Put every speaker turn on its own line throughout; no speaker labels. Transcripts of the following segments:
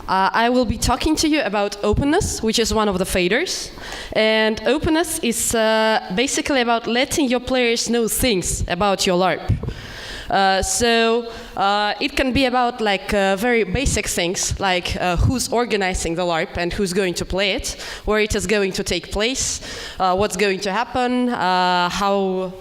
I will be talking to you about openness, which is one of the faders. And openness is basically about letting your players know things about your LARP. It can be about like very basic things, like who's organizing the LARP and who's going to play it, where it is going to take place, what's going to happen, how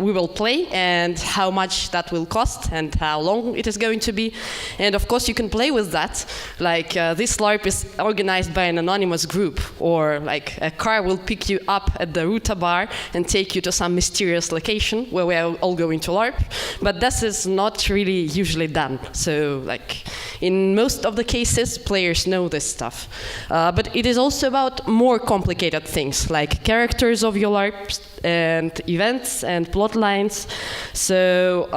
we will play, and how much that will cost, and how long it is going to be. And of course you can play with that, like this LARP is organized by an anonymous group, or like a car will pick you up at the Ruta bar and take you to some mysterious location where we are all going to LARP. But this is not really usually done. So like in most of the cases, players know this stuff. But it is also about more complicated things, like characters of your LARPs and events and plot lines. So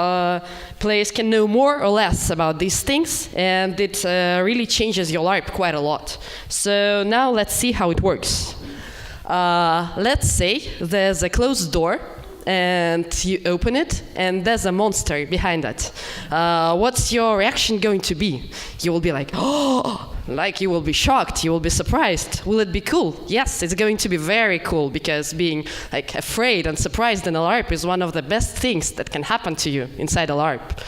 players can know more or less about these things, and it really changes your LARP quite a lot. So now let's see how it works. Let's say there's a closed door, and you open it, and there's a monster behind it. What's your reaction going to be? You will be like, oh, like you will be shocked, you will be surprised. Will it be cool? Yes, it's going to be very cool, because being like afraid and surprised in a LARP is one of the best things that can happen to you inside a LARP.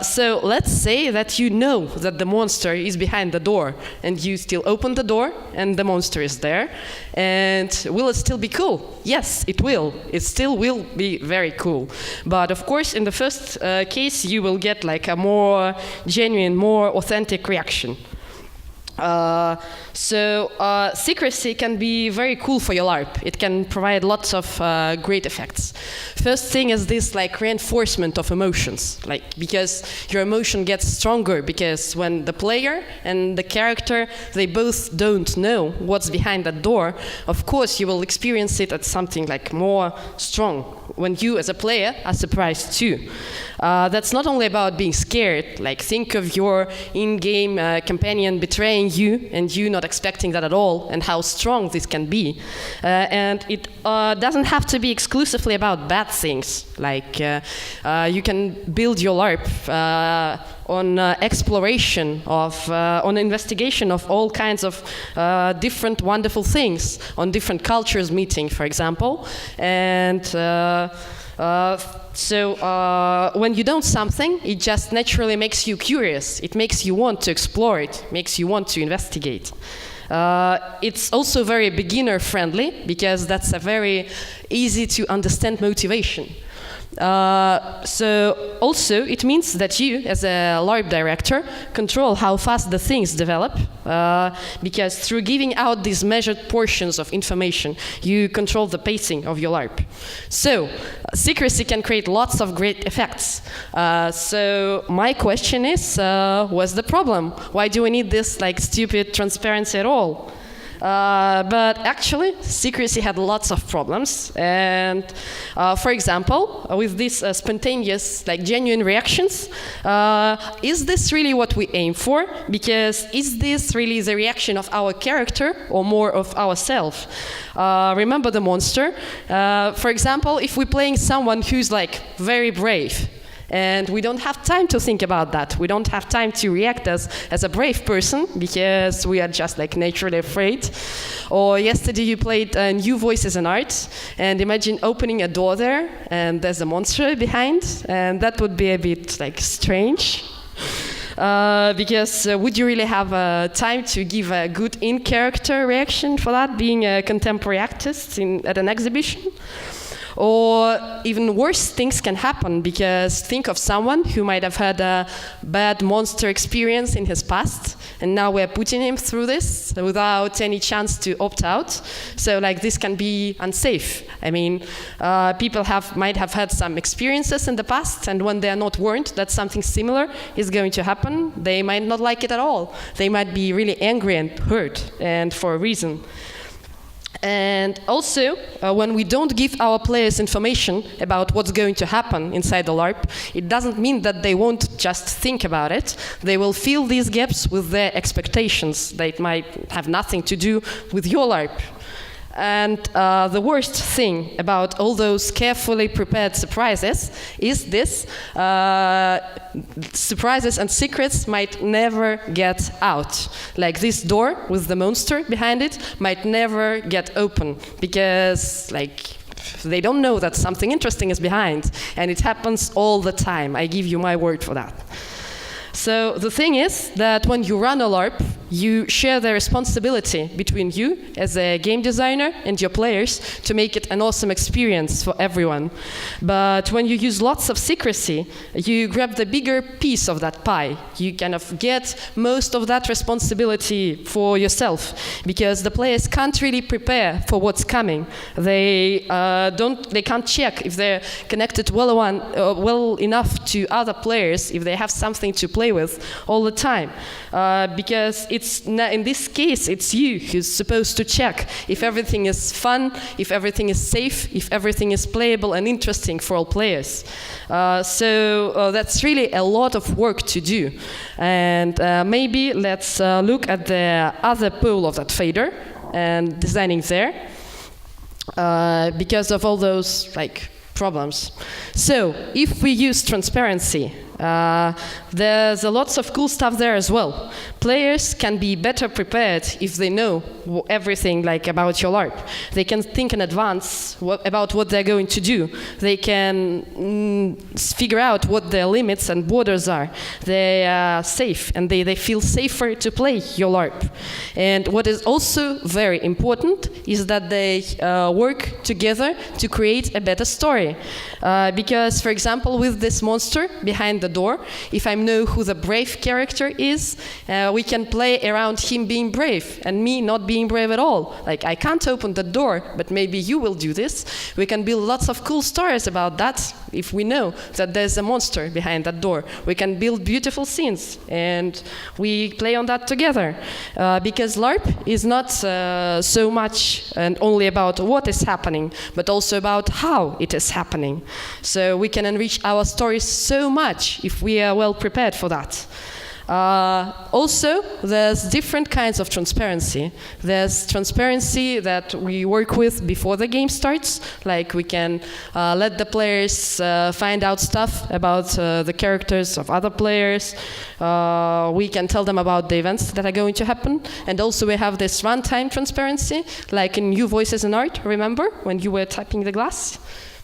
So let's say that you know that the monster is behind the door, and you still open the door and the monster is there. And will it still be cool? Yes, it will. It still will be very cool. But of course, in the first case, you will get like a more genuine, more authentic reaction. Secrecy can be very cool for your LARP. It can provide lots of great effects. First thing is this like reinforcement of emotions, like because your emotion gets stronger, because when the player and the character, they both don't know what's behind that door, of course you will experience it as something like more strong when you as a player are surprised too. That's not only about being scared, like think of your in-game companion betraying you and you not expecting that at all, and how strong this can be. And it doesn't have to be exclusively about bad things, like you can build your LARP on exploration of, on investigation of all kinds of different wonderful things, on different cultures meeting, for example. And when you do something, it just naturally makes you curious. It makes you want to explore it, makes you want to investigate. It's also very beginner-friendly, because that's a very easy to understand motivation. Also, it means that you, as a LARP director, control how fast the things develop, because through giving out these measured portions of information, you control the pacing of your LARP. So, secrecy can create lots of great effects. So, my question is, what's the problem? Why do we need this like stupid transparency at all? But actually, secrecy had lots of problems. And for example, with these spontaneous, like genuine reactions, is this really what we aim for? Because is this really the reaction of our character or more of ourselves? Remember the monster. For example, if we're playing someone who's like very brave, and we don't have time to think about that. We don't have time to react as a brave person, because we are just like naturally afraid. Or yesterday you played New Voices in Art, and imagine opening a door there and there's a monster behind, and that would be a bit like strange. Because would you really have time to give a good in-character reaction for that, being a contemporary artist at an exhibition? Or even worse things can happen, because think of someone who might have had a bad monster experience in his past, and now we're putting him through this without any chance to opt out. So like this can be unsafe. I mean, people might have had some experiences in the past, and when they're not warned that something similar is going to happen, they might not like it at all. They might be really angry and hurt, and for a reason. And also, when we don't give our players information about what's going to happen inside the LARP, it doesn't mean that they won't just think about it. They will fill these gaps with their expectations that might have nothing to do with your LARP. And the worst thing about all those carefully prepared surprises is this: surprises and secrets might never get out. Like this door with the monster behind it might never get open because, like, they don't know that something interesting is behind, and it happens all the time. I give you my word for that. So the thing is that when you run a LARP, you share the responsibility between you as a game designer and your players to make it an awesome experience for everyone. But when you use lots of secrecy, you grab the bigger piece of that pie. You kind of get most of that responsibility for yourself, because the players can't really prepare for what's coming. They can't check if they're connected well enough to other players, if they have something to play with all the time, because in this case it's you who's supposed to check if everything is fun, if everything is safe, if everything is playable and interesting for all players. So that's really a lot of work to do. And maybe let's look at the other pole of that fader and designing there, because of all those problems. So if we use transparency, there's lots of cool stuff there as well. Players can be better prepared if they know everything about your LARP. They can think in advance about what they're going to do. They can figure out what their limits and borders are. They are safe, and they feel safer to play your LARP. And what is also very important is that they work together to create a better story. Because, for example, with this monster behind the door, if I know who the brave character is, we can play around him being brave and me not being brave at all. I can't open the door, but maybe you will do this. We can build lots of cool stories about that if we know that there's a monster behind that door. We can build beautiful scenes, and we play on that together. Because LARP is not so much and only about what is happening, but also about how it is happening. So we can enrich our stories so much if we are well prepared for that. Also, there's different kinds of transparency. There's transparency that we work with before the game starts, like we can let the players find out stuff about the characters of other players. We can tell them about the events that are going to happen. And also we have this runtime transparency, like in New Voices in Art, remember, when you were typing the glass?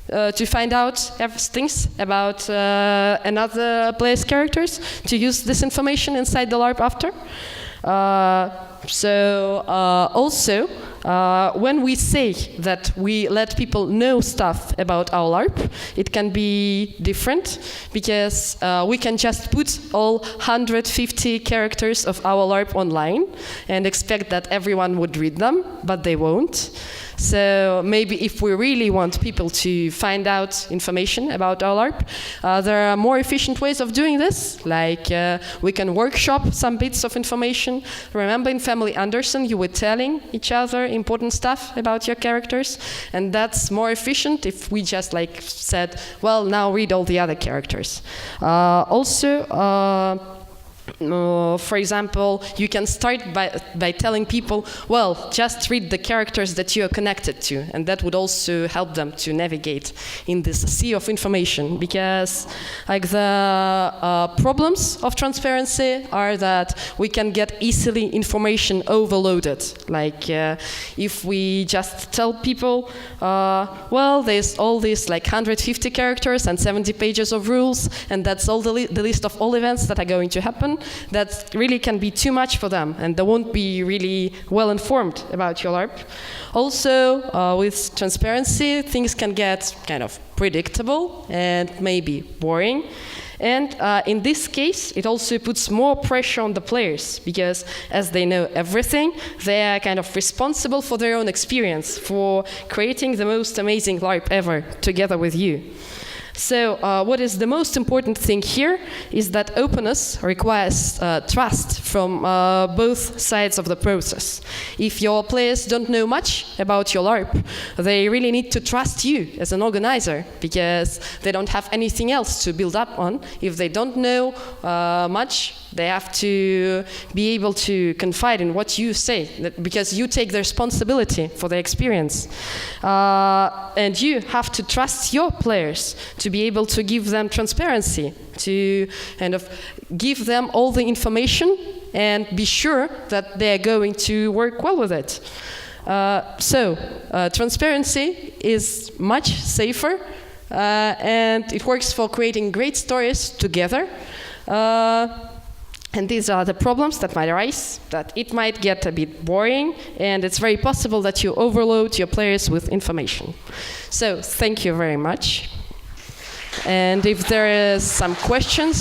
To find out things about another player's characters, to use this information inside the LARP after. Also, when we say that we let people know stuff about our LARP, it can be different, because we can just put all 150 characters of our LARP online and expect that everyone would read them, but they won't. So maybe if we really want people to find out information about our LARP, there are more efficient ways of doing this, like we can workshop some bits of information. Remember in Family Anderson, you were telling each other important stuff about your characters, and that's more efficient if we just said, well, now read all the other characters. For example, you can start by telling people, well, just read the characters that you are connected to, and that would also help them to navigate in this sea of information, because the problems of transparency are that we can get easily information overloaded. If we just tell people, well, there's all these 150 characters and 70 pages of rules, and that's all the list of all events that are going to happen, that really can be too much for them, and they won't be really well informed about your LARP. Also, with transparency, things can get kind of predictable and maybe boring. And in this case, it also puts more pressure on the players, because as they know everything, they are kind of responsible for their own experience, for creating the most amazing LARP ever together with you. So what is the most important thing here is that openness requires trust from both sides of the process. If your players don't know much about your LARP, they really need to trust you as an organizer, because they don't have anything else to build up on. If they don't know much, they have to be able to confide in what you say, because you take the responsibility for the experience. And you have to trust your players to be able to give them transparency, to kind of give them all the information and be sure that they're going to work well with it. So transparency is much safer, and it works for creating great stories together. And these are the problems that might arise, that it might get a bit boring, and it's very possible that you overload your players with information. So thank you very much. And if there is some questions,